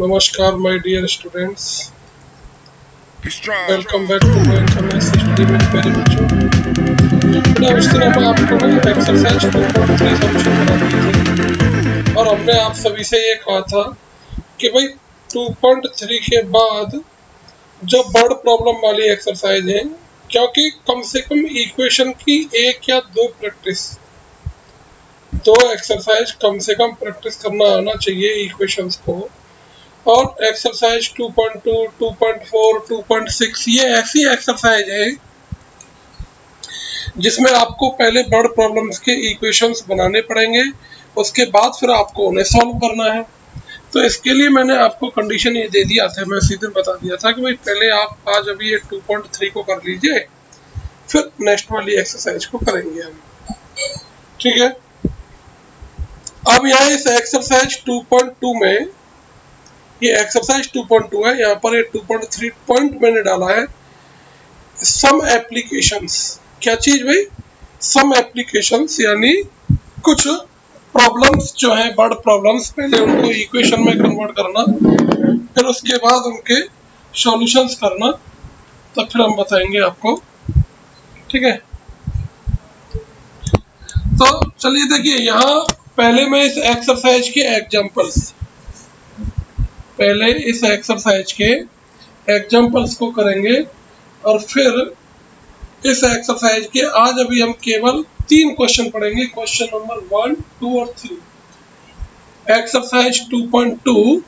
नमस्कार my dear students, welcome back to my internet study with मेरे बच्चों। बेटा उस दिन हम आपको ना एक्सरसाइज 2.3 सॉल्यूशन करा दिए थे और हमने आप सभी से ये कहा था कि भाई 2.3 के बाद जो वर्ड प्रॉब्लम वाली एक्सरसाइज है, क्योंकि कम से कम इक्वेशन की एक या दो एक्सरसाइज कम से कम प्रैक्टिस करना आना चाहिए इक्वेशंस को। और एक्सरसाइज 2.2, 2.4, 2.6 ये ऐसी एक्सरसाइज है जिसमें आपको पहले वर्ड प्रॉब्लम्स के इक्वेशंस बनाने पड़ेंगे, उसके बाद फिर आपको उन्हें सॉल्व करना है। तो इसके लिए मैंने आपको कंडीशन ये दे दिया था, मैं सीधे बता दिया था कि भाई पहले आप आज अभी ये 2.3 को कर लीजिए, फिर नेक्स्ट वाली एक्सरसाइज को करेंगे हम। ठीक है, अब यहाँ इस एक्सरसाइज 2.2 में, ये एक्सरसाइज 2.2 है, यहाँ पर ये 2.3 पॉइंट मैंने डाला है सम एप्लीकेशंस। क्या चीज भाई? सम एप्लीकेशंस, यानी कुछ प्रॉब्लम्स जो है वर्ड प्रॉब्लम्स, पहले उनको इक्वेशन में कन्वर्ट करना, फिर उसके बाद उनके सॉल्यूशंस करना, तब फिर हम बताएंगे आपको। ठीक है, तो चलिए देखिए, यहाँ पहले मैं इस एक्सरसाइज के एग्जांपल्स को करेंगे और फिर इस एक्सरसाइज के आज अभी हम केवल 3 क्वेश्चन पढ़ेंगे, क्वेश्चन नंबर 1, 2 और 3। एक्सरसाइज 2.2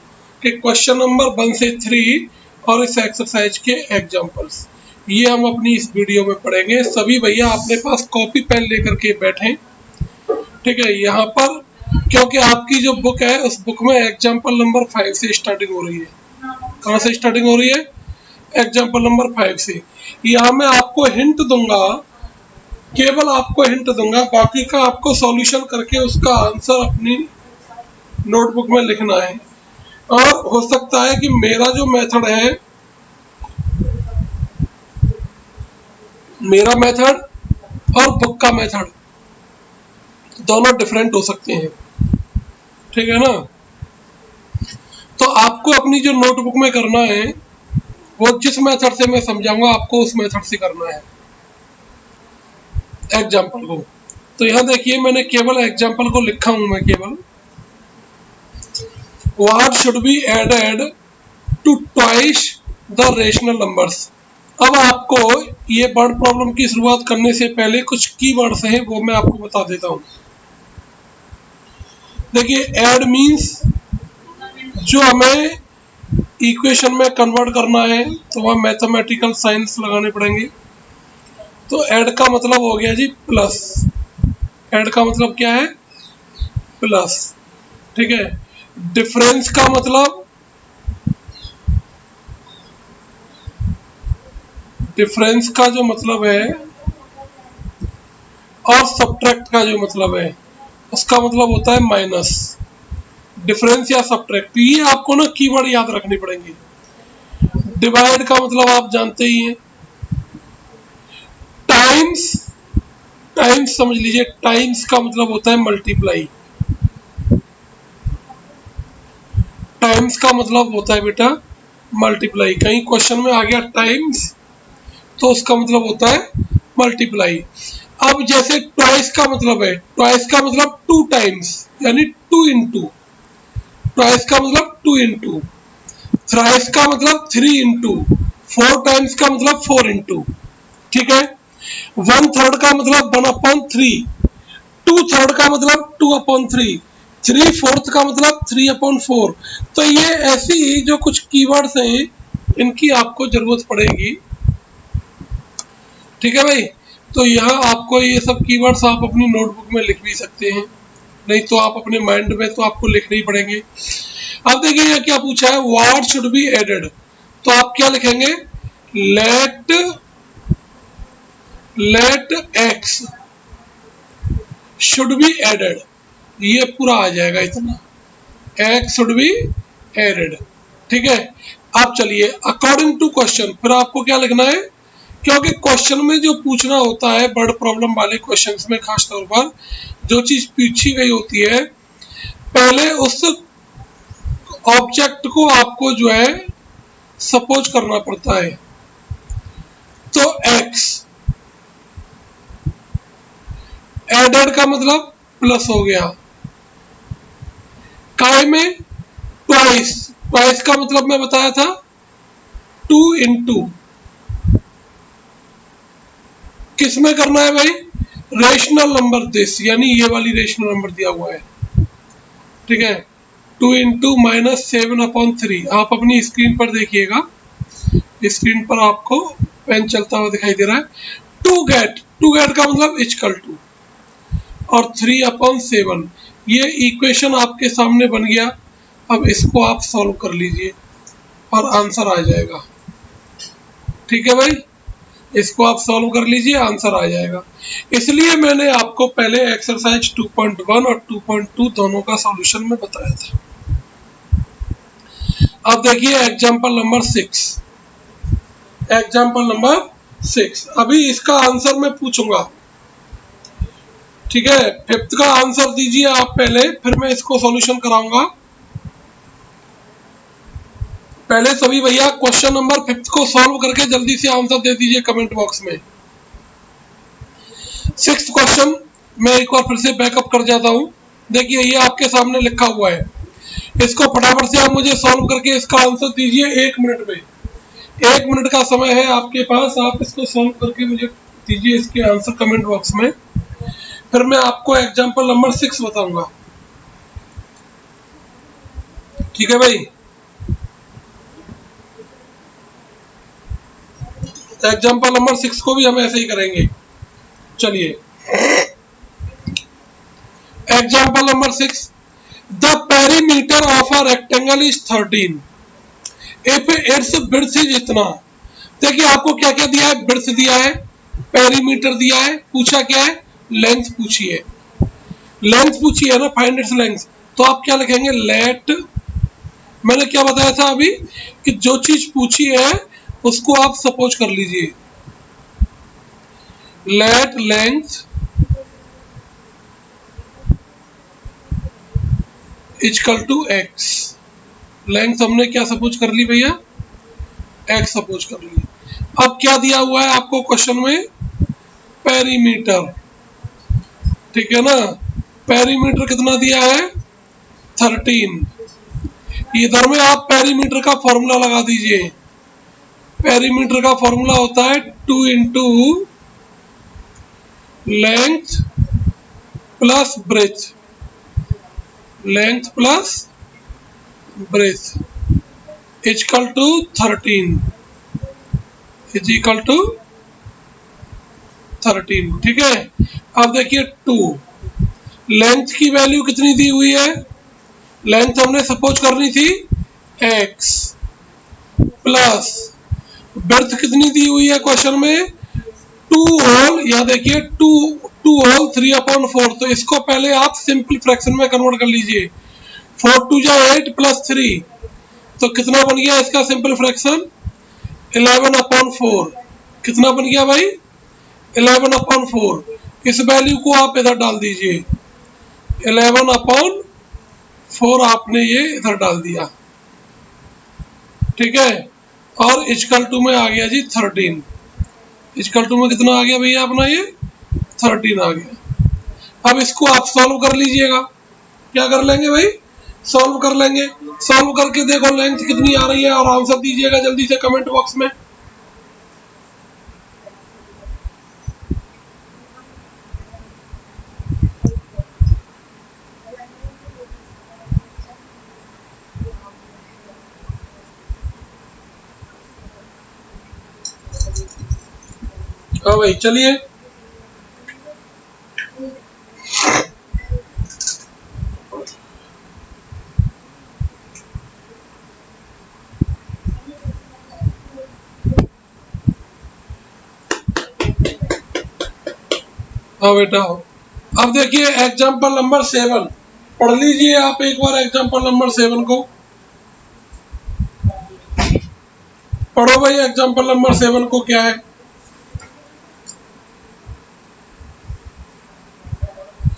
के क्वेश्चन नंबर 1 से 3 और इस एक्सरसाइज के एग्जांपल्स, ये हम अपनी इस वीडियो में पढ़ेंगे। सभी भैया अपने पास कॉपी पेन लेकर के बैठें। ठीक है, यहाँ पर क्योंकि आपकी जो बुक है उस बुक में एग्जाम्पल नंबर 5 से स्टार्टिंग हो रही है। कहाँ से स्टार्टिंग हो रही है? एग्जाम्पल नंबर 5 से। यहाँ मैं आपको हिंट दूंगा, केवल आपको हिंट दूंगा, बाकी का आपको सॉल्यूशन करके उसका आंसर अपनी नोटबुक में लिखना है। और हो सकता है कि मेरा जो मेथड है, मेरा मेथड और बुक का मेथड दोनों डिफरेंट हो सकते हैं। ठीक है ना? तो आपको अपनी जो नोटबुक में करना है वो जिस मेथड से मैं समझाऊंगा आपको उस मेथड से करना है एग्जाम्पल को। तो यहाँ देखिए, मैंने केवल एग्जाम्पल को लिखा हूं, मैं केवल what should be added to twice the rational numbers. अब आपको ये वर्ड प्रॉब्लम की शुरुआत करने से पहले कुछ कीवर्ड्स हैं वो मैं आपको बता देता हूं। देखिए, ऐड मीन्स जो हमें इक्वेशन में कन्वर्ट करना है तो वह मैथमेटिकल साइंस लगाने पड़ेंगे। तो ऐड का मतलब हो गया जी प्लस। ऐड का मतलब क्या है? प्लस। ठीक है, डिफरेंस का मतलब, डिफरेंस का जो मतलब है और सब्ट्रैक्ट का जो मतलब है उसका मतलब होता है माइनस। डिफरेंस या सब्ट्रैक्ट, ये आपको ना कीवर्ड याद रखने पड़ेंगे। डिवाइड का मतलब आप जानते ही हैं। टाइम्स, टाइम्स समझ लीजिए, टाइम्स का मतलब होता है मल्टीप्लाई। टाइम्स का मतलब होता है बेटा मल्टीप्लाई। कहीं क्वेश्चन में आ गया टाइम्स तो उसका मतलब होता है मल्टीप्लाई। अब जैसे ट्वाइस का मतलब है, ट्वाइस का मतलब 2 टाइम्स, यानी 2 इंटू। ट्वाइस का मतलब 2 इंटू। थ्राइस का मतलब 3 इंटू। 4 टाइम्स का मतलब 4 इंटू। ठीक है, 1/3 का मतलब 1/3। 2/3 का मतलब 2/3। 3/4 का मतलब 3/4। तो ये ऐसी जो कुछ कीवर्ड्स हैं इनकी आपको जरूरत पड़ेगी। ठीक है भाई, तो यहाँ आपको ये सब कीवर्ड्स आप अपनी नोटबुक में लिख भी सकते हैं, नहीं तो आप अपने माइंड में तो आपको लिखने ही पड़ेंगे। अब देखिए यहाँ क्या पूछा है, व्हाट शुड बी एडेड। तो आप क्या लिखेंगे? Let X should be added, ये पूरा आ जाएगा इतना, एक्स शुड बी एडेड। ठीक है, अब चलिए अकॉर्डिंग टू क्वेश्चन, फिर आपको क्या लिखना है, क्योंकि क्वेश्चन में जो पूछना होता है वर्ड प्रॉब्लम वाले क्वेश्चंस में खासतौर पर जो चीज पूछी गई होती है, पहले ऑब्जेक्ट को आपको जो है सपोज करना पड़ता है। तो x एडेड का मतलब प्लस हो गया, काय में ट्वाइस, ट्वाइस का मतलब मैं बताया था 2 इंटू, किस में करना है भाई, रेशनल नंबर दिस, यानी ये वाली रेशनल नंबर दिया हुआ है, ठीक है। 2 इंटू -7/3, आप अपनी स्क्रीन पर देखिएगा, स्क्रीन पर आपको पेन चलता हुआ दिखाई दे रहा है। टू गेट का मतलब इक्वल टू, और 3/7, ये इक्वेशन आपके सामने बन गया। अब इसको आप सॉल्व कर लीजिए और आंसर आ जाएगा, ठीक है भाई, इसको आप सॉल्व कर लीजिए, आंसर आ जाएगा। इसलिए मैंने आपको पहले एक्सरसाइज 2.1 और 2.2 दोनों का सॉल्यूशन में बताया था। अब देखिए एग्जांपल नंबर 6, एग्जांपल नंबर 6, अभी इसका आंसर मैं पूछूंगा, ठीक है। फिफ्थ का आंसर दीजिए आप पहले, फिर मैं इसको सॉल्यूशन कराऊंगा। पहले सभी भैया क्वेश्चन नंबर 5 को सॉल्व करके जल्दी से आंसर दे दीजिए कमेंट बॉक्स में। 6th क्वेश्चन मैं एक बार फिर से बैकअप कर जाता हूं। देखिए ये आपके सामने लिखा हुआ है, इसको फटाफट से आप मुझे सॉल्व करके इसका आंसर दीजिए 1 मिनट में। 1 मिनट का समय है आपके पास, आप इसको सॉल्व करके मुझे दीजिए इसके आंसर कमेंट बॉक्स में, फिर मैं आपको एग्जाम्पल नंबर 6 बताऊंगा, ठीक है भाई। एग्जाम्पल नंबर 6 को भी हम ऐसे ही करेंगे। चलिए example number 6, the perimeter of a rectangle is 13 if it's breadth is इतना। देखिए आपको क्या क्या दिया है, ब्रेड्थ दिया है, पेरीमीटर दिया है, पूछा क्या है, लेंथ पूछी है, लेंथ पूछी है ना, फाइंड इट्स लेंथ। तो आप क्या लिखेंगे, लेट, मैंने क्या बताया था अभी कि जो चीज पूछी है उसको आप सपोज कर लीजिए, let length equal to X. Length हमने क्या सपोज कर ली भैया, एक्स सपोज कर ली। अब क्या दिया हुआ है आपको क्वेश्चन में, पेरीमीटर, ठीक है ना, पेरीमीटर कितना दिया है, 13। इधर में आप पेरीमीटर का फॉर्मूला लगा दीजिए, पेरीमीटर का फॉर्मूला होता है 2 into length plus breadth, length plus breadth equal to 13, is equal to 13, ठीक है। अब देखिए 2, लेंथ की वैल्यू कितनी दी हुई है, लेंथ हमने सपोज करनी थी x, प्लस ब्रेथ कितनी दी हुई है क्वेश्चन में, 2 होल, यहाँ देखिए 2 होल 3/4, तो इसको पहले आप सिंपल फ्रैक्शन में कन्वर्ट कर लीजिए, 4 2 जा 8 प्लस 3, तो कितना बन गया इसका सिंपल फ्रैक्शन, 11/4, कितना बन गया भाई, 11/4। इस वैल्यू को आप इधर डाल दीजिए, 11/4 आपने ये इधर डाल दिया, ठीक है। और इक्वल टू में आ गया जी 13, इक्वल टू में कितना आ गया भैया अपना ये 13 आ गया। अब इसको आप सॉल्व कर लीजिएगा, क्या कर लेंगे भाई, सॉल्व कर लेंगे, सॉल्व करके देखो लेंथ कितनी आ रही है और आंसर दीजिएगा जल्दी से कमेंट बॉक्स में। हाँ भाई चलिए, हाँ बेटा। अब देखिए एग्जाम्पल नंबर 7 पढ़ लीजिए आप एक बार, एग्जाम्पल नंबर 7 को पढ़ो भाई, एग्जाम्पल नंबर 7 को क्या है,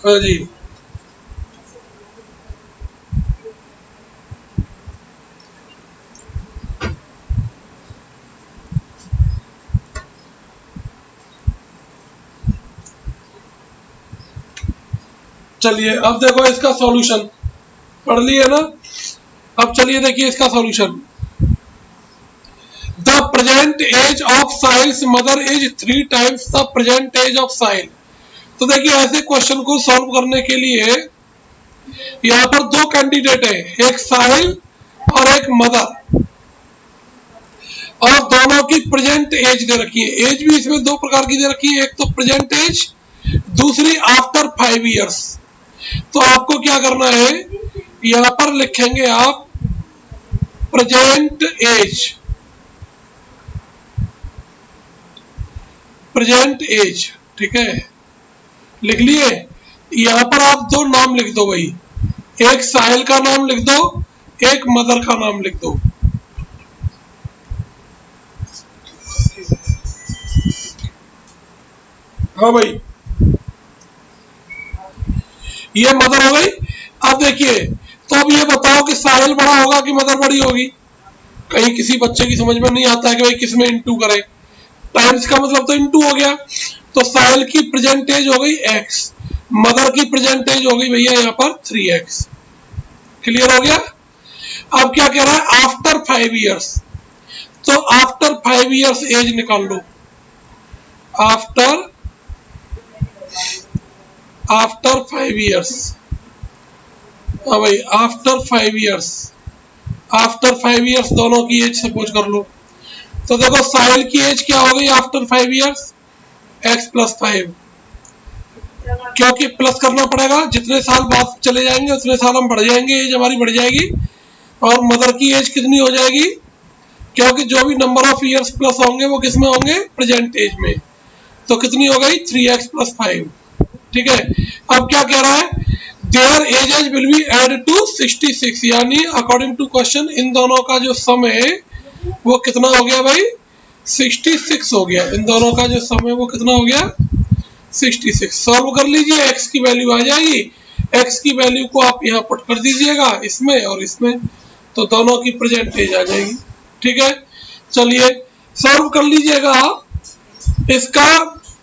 हाँ जी। चलिए अब देखो इसका सॉल्यूशन, पढ़ लिए ना। अब चलिए देखिए इसका solution. The present age of Sahil's mother is 3 times the present age of Sahil. तो देखिए ऐसे क्वेश्चन को सॉल्व करने के लिए यहाँ पर दो कैंडिडेट है, एक साहिल और एक मदर, और दोनों की प्रेजेंट एज दे रखी है। एज भी इसमें दो प्रकार की दे रखी है, एक तो प्रेजेंट एज, दूसरी आफ्टर 5 इयर्स। तो आपको क्या करना है, यहाँ पर लिखेंगे आप प्रेजेंट एज, प्रेजेंट एज, ठीक है, लिख लिए। यहाँ पर आप दो नाम लिख दो भाई, एक साहिल का नाम लिख दो, एक मदर का नाम लिख दो। हाँ भाई, ये मदर हो गई। अब देखिए, तो अब ये बताओ कि साहिल बड़ा होगा कि मदर बड़ी होगी। कहीं किसी बच्चे की समझ में नहीं आता है कि भाई किसमें इंटू करे, टाइम्स का मतलब तो इंटू हो गया। तो साहिल की प्रेजेंटेज हो गई x, मदर की प्रेजेंटेज हो गई भैया यहाँ पर 3x। क्लियर हो गया। अब क्या कह रहा है, आफ्टर 5 इयर्स। तो आफ्टर 5 इयर्स एज निकाल लो। आफ्टर 5 इयर्स, हाँ भाई आफ्टर 5 इयर्स, आफ्टर 5 इयर्स दोनों की एज सपोज कर लो। तो देखो साहिल की एज क्या हो गई आफ्टर 5 इयर्स, x + 5, क्योंकि प्लस करना पड़ेगा, जितने साल बाद चले जाएंगे उतने साल हम बढ़ जाएंगे, एज हमारी बढ़ जाएगी। और मदर की एज कितनी हो जाएगी, क्योंकि जो भी नंबर ऑफ ईयर्स प्लस होंगे वो किस में होंगे, प्रेजेंट एज में। तो कितनी हो गई 3x + 5, ठीक है। अब क्या कह रहा है, their ages will be add to 66, यानी अकॉर्डिंग टू क्वेश्चन इन दोनों का जो सम है वो कितना हो गया भाई, 66 हो गया। इन दोनों का जो सम है वो कितना हो गया, 66। सॉल्व कर लीजिए, x की वैल्यू आ जाएगी। x की वैल्यू को आप यहाँ पुट कर दीजिएगा इसमें और इसमें, तो दोनों की प्रेजेंटेज आ जाएगी, ठीक है। चलिए सॉल्व कर लीजिएगा आप। इसका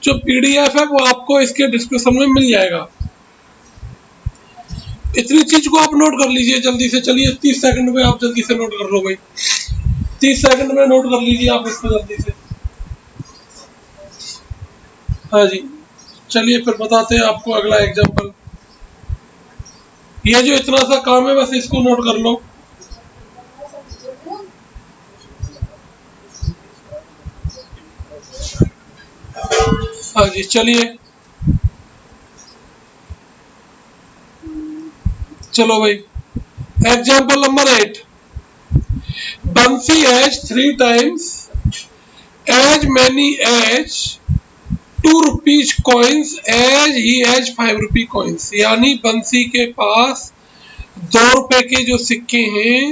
जो पीडीएफ है वो आपको इसके डिस्क्रिप्शन में मिल जाएगा। इतनी चीज को आप नोट कर लीजिए जल्दी से। चलिए 30 सेकंड में आप जल्दी से नोट कर लो भाई, 30 सेकंड में नोट कर लीजिए आप इसको जल्दी से। हाँ जी, चलिए फिर बताते हैं आपको अगला एग्जांपल। ये जो इतना सा काम है बस इसको नोट कर लो। हाँ जी, चलिए चलो भाई, एग्जांपल नंबर 8। बंसी has 3 times as many as 2 rupees coins as he has 5 rupee coins। यानी बंसी के पास 2 रुपए के जो सिक्के हैं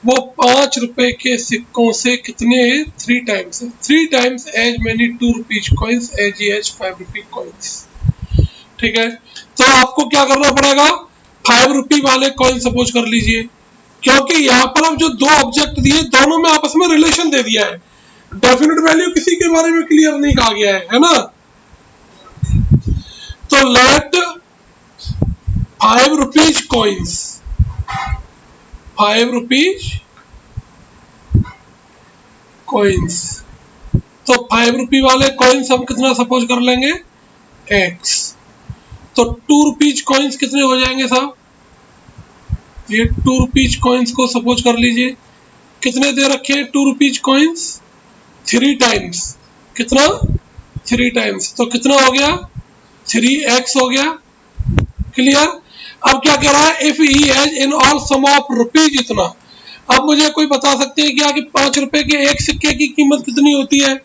वो 5 रुपए के सिक्कों से कितने हैं, 3 टाइम्स है। 3 times as many 2 rupees coins as he has 5 rupee coins, ठीक है। तो आपको क्या करना पड़ेगा, 5 रुपी वाले कॉइन सपोज कर लीजिए, क्योंकि यहाँ पर अब जो दो ऑब्जेक्ट दिए दोनों में आपस में रिलेशन दे दिया है, डेफिनेट वैल्यू किसी के बारे में क्लियर नहीं कहा गया है ना। तो let 5 rupees coins, 5 rupees coins, तो 5 रुपी वाले कॉइन्स हम कितना सपोज कर लेंगे, x। तो 2 रुपीज कॉइन्स कितने हो जाएंगे साहब, ये 2 रुपीज कॉइन्स को सपोज कर लीजिए, कितने दे रखे हैं 2 रुपीज कॉइन्स, 3 टाइम्स, कितना 3 टाइम्स, तो कितना हो गया 3x हो गया। क्लियर। अब क्या कह रहा है, if he has in all sum of rupees इतना। अब मुझे कोई बता सकते हैं क्या कि 5 रुपए के एक सिक्के की कीमत कितनी होती है,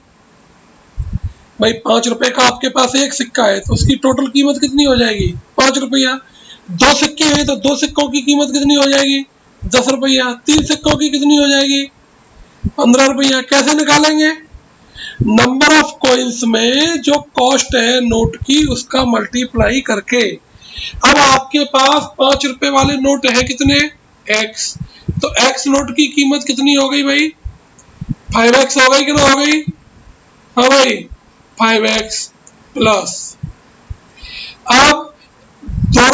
भाई 5 रुपए का आपके पास एक सिक्का है तो उसकी टोटल कीमत कितनी हो जाएगी, 5 रुपया। 2 सिक्के हैं तो 2 सिक्कों की कीमत कितनी हो जाएगी, 10 रुपया। 3 सिक्कों की कितनी हो जाएगी, 15 रुपया। कैसे निकालेंगे, नंबर ऑफ कॉइन्स में जो कॉस्ट है नोट की उसका मल्टीप्लाई करके। अब आपके पास 5 रुपए वाले नोट है कितने, x, तो x नोट की कीमत कितनी हो गई भाई, 5x हो गई कि ना हो गई, हाँ भाई 5x प्लस। अब 2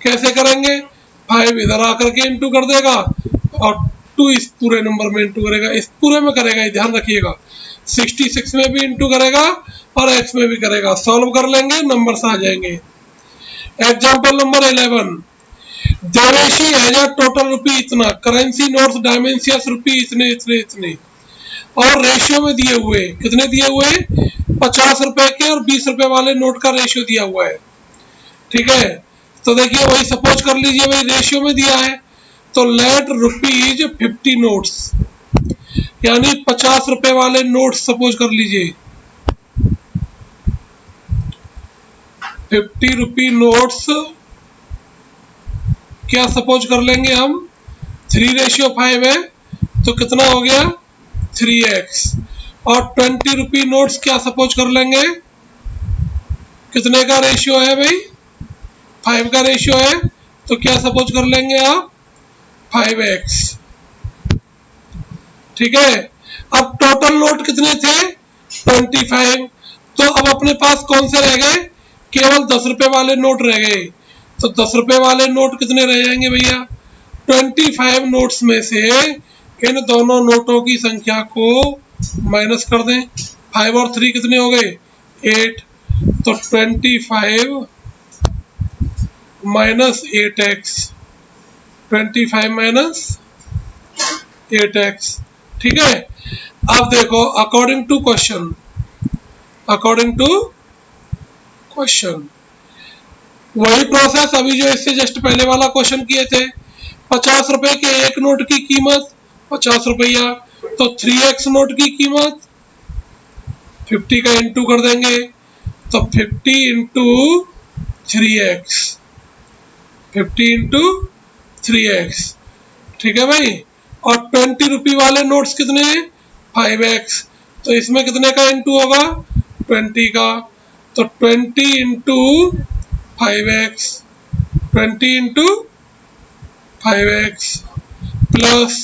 कैसे करेंगे, 5 इधर आकर के इंटू कर देगा और 2 इस पूरे नंबर में इंटू करेगा, इस पूरे में करेगा, ये ध्यान रखिएगा। 66 में भी इंटू करेगा और x में भी करेगा। सॉल्व कर लेंगे, नंबर्स आ जाएंगे। Example number 11, Deveshi has a total rupee इतना, करेंसी नोट्स डायमेंशियस रुपी इतने इतने इतने, और रेशियो में दिए हुए, कितने दिए हुए, 50 रुपए के और 20 रुपए वाले नोट का रेशियो दिया हुआ है। ठीक है, तो देखिए वही सपोज कर लीजिए, वही रेशियो में दिया है, तो लेट रुपीज 50 नोट्स, यानी 50 रुपए वाले नोट्स सपोज कर लीजिए, 50 रुपी नोट्स क्या सपोज कर लेंगे हम, 3:5 है, तो कितना हो गया 3x, और 20 रुपी नोट्स क्या सपोज कर लेंगे, कितने का रेशियो है भाई, 5 का रेशियो है, तो क्या सपोज कर लेंगे आप, 5x। ठीक है, अब टोटल नोट कितने थे, 25, तो अब अपने पास कौन से रह गए, केवल 10 रुपए वाले नोट रह गए, तो 10 रुपए वाले नोट कितने रह जाएंगे भैया, 25 नोट्स में से इन दोनों नोटों की संख्या को माइनस कर दें, 5 और 3 कितने हो गए 8, तो 25 माइनस 8x, 25 माइनस 8x। ठीक है, अब देखो according to question, according to question वही प्रोसेस अभी जो इससे जस्ट पहले वाला क्वेश्चन किए थे, 50 रुपए के एक नोट की कीमत 50 रुपया, तो 3x नोट की कीमत 50 का इंटू कर देंगे, तो 50 इंटू 3x, 50 इंटू 3x। ठीक है भाई, और 20 रुपी वाले नोट्स कितने हैं 5x, तो इसमें कितने का इंटू होगा 20 का, तो 20 into 5x, 20 into 5x plus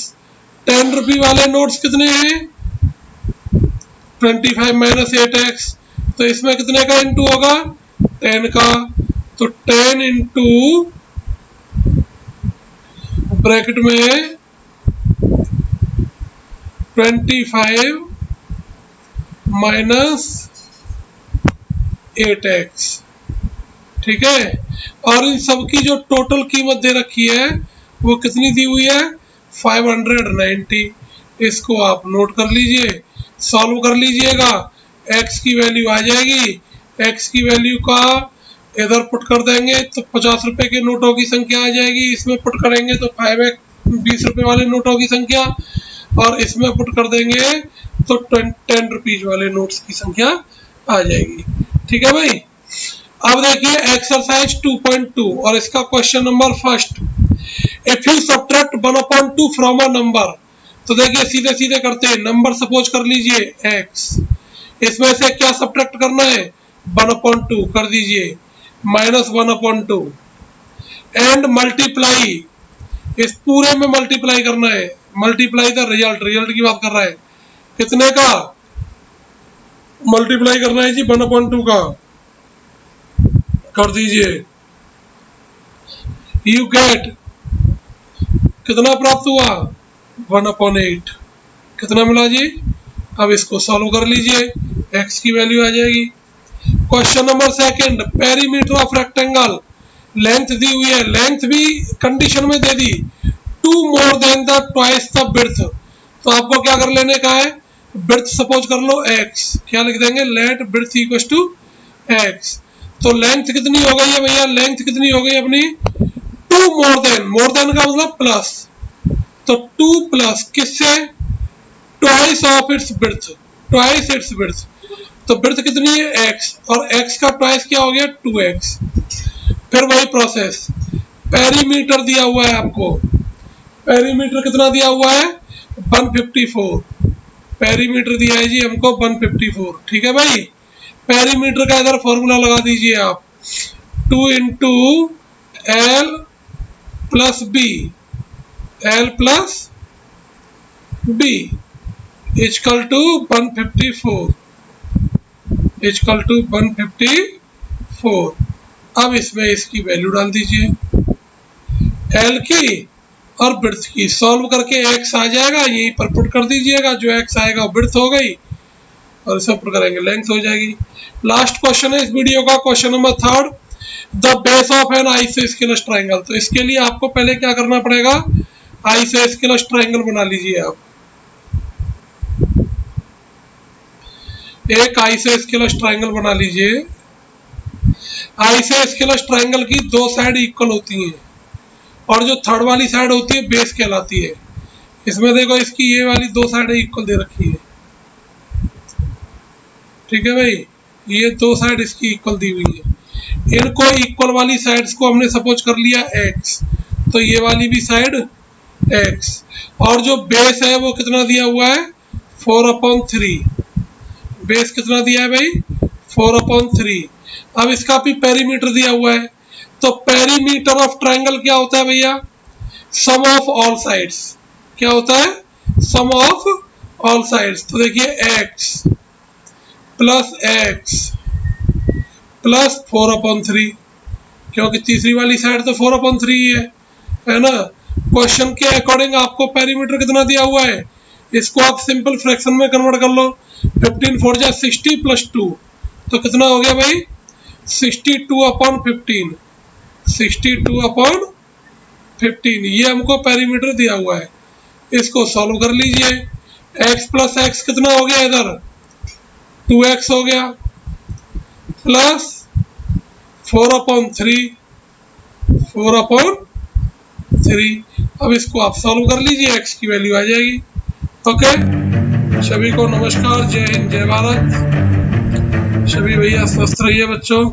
10 रुपी वाले नोट्स कितने हैं 25 माइनस 8x, तो इसमें कितने का इंटू होगा 10 का, तो 10 इंटू ब्रैकेट में 25 माइनस 8x। ठीक है, और इन सब की जो टोटल कीमत दे रखी है वो कितनी दी हुई है 590, इसको आप नोट कर लीजिए, सॉल्व कर लीजिएगा, x की वैल्यू आ जाएगी, x की वैल्यू का इधर पुट कर देंगे तो 50 रुपए के नोटों की संख्या आ जाएगी, इसमें पुट करेंगे तो 5x 20 रुपए वाले नोटों की संख्या, और इसमें पुट कर देंगे तो 10 रुपीज वाले नोट्स की संख्या आ जाएगी। ठीक है भाई, अब देखिए एक्सरसाइज 2.2 और इसका question number first, if you subtract 1/2 from a number, तो देखिए सीधे सीधे करते हैं, नंबर सपोज कर लीजिए x, इसमें से क्या सब्ट्रैक्ट करना है 1/2 कर दीजिए, माइनस 1/2 एंड मल्टीप्लाई, इस पूरे में मल्टीप्लाई करना है, मल्टीप्लाई द रिजल्ट, रिजल्ट की बात कर रहा है, कितने का मल्टीप्लाई करना है जी 1/2 का, कर दीजिए, यू गेट कितना प्राप्त हुआ 1/8, कितना मिला जी, अब इसको सॉल्व कर लीजिए, x की वैल्यू आ जाएगी। Question number second, perimeter of rectangle, length दी हुई है, लेंथ भी कंडीशन में दे दी 2 more than the twice the width, तो आपको क्या कर लेने का है, विड्थ सपोज कर लो x, क्या लिख देंगे let width equals to x, तो लेंथ कितनी हो गई है भैया, लेंथ कितनी हो गई अपनी 2 मोर देन का मतलब प्लस, तो 2 प्लस किससे twice of its width, twice its width, तो विड्थ कितनी है x, और x का ट्वाइस क्या हो गया 2x। फिर वही प्रोसेस, पेरीमीटर दिया हुआ है आपको, पेरीमीटर कितना दिया हुआ है 154, पेरीमीटर दिया है जी हमको 154। ठीक है भाई, पेरीमीटर का इधर फॉर्मूला लगा दीजिए आप, 2 into L plus B, L plus B equal to 154, equal to 154। अब इसमें इसकी वैल्यू डाल दीजिए, एल की और ब्रेड्थ की। सॉल्व करके एक्स आ जाएगा, यहीं पर पुट कर दीजिएगा, जो एक्स आएगा वो ब्रेड्थ हो गई और इसे पुट करेंगे लेंथ हो जाएगी। लास्ट क्वेश्चन है इस वीडियो का, question number 3, the base of an isosceles triangle. तो इसके लिए आपको पहले क्या करना पड़ेगा, आइसोस्केलस ट्राइंगल बना लीजिए आप। एक आइसोस्केलस ट्राइंगल बना लीजिए। आइसोस्केलस ट्राइंगल की दो साइड इक्वल होती हैं और जो थर्ड वाली साइड होती है बेस कहलाती है। इसमें देखो इसकी ये वाली दो साइडें इक्वल दे रखी है, ठीक है भाई, ये दो साइड इसकी इक्वल दी हुई है। इनको इक्वल वाली साइड्स को हमने सपोज कर लिया x, तो ये वाली भी साइड x, और जो बेस है वो कितना दिया हुआ है 4/3। बेस कितना दिया है भाई 4/3। अब इसका भी पेरीमीटर दिया हुआ है, तो पेरीमीटर ऑफ ट्राइंगल क्या होता है भैया, सम ऑफ ऑल साइड्स। क्या होता है, सम ऑफ ऑल साइड्स। तो देखिए x प्लस x प्लस 4/3, क्योंकि तीसरी वाली साइड तो 4/3 ही है ना। क्वेश्चन के अकॉर्डिंग आपको पेरीमीटर कितना दिया हुआ है, इसको आप सिंपल फ्रैक्शन में कन्वर्ट कर लो। 15 4 जा 60 प्लस 2, तो कितना हो गया भाई 62/15। 62/15 ये हमको पेरीमीटर दिया हुआ है। इसको सॉल्व कर लीजिए। x प्लस एक्स कितना हो गया, इधर 2x हो गया, प्लस 4/3। अब इसको आप सॉल्व कर लीजिए, x की वैल्यू आ जाएगी। ओके, सभी को नमस्कार, जय हिंद, जय भारत। सभी भैया स्वस्थ रहिए बच्चों।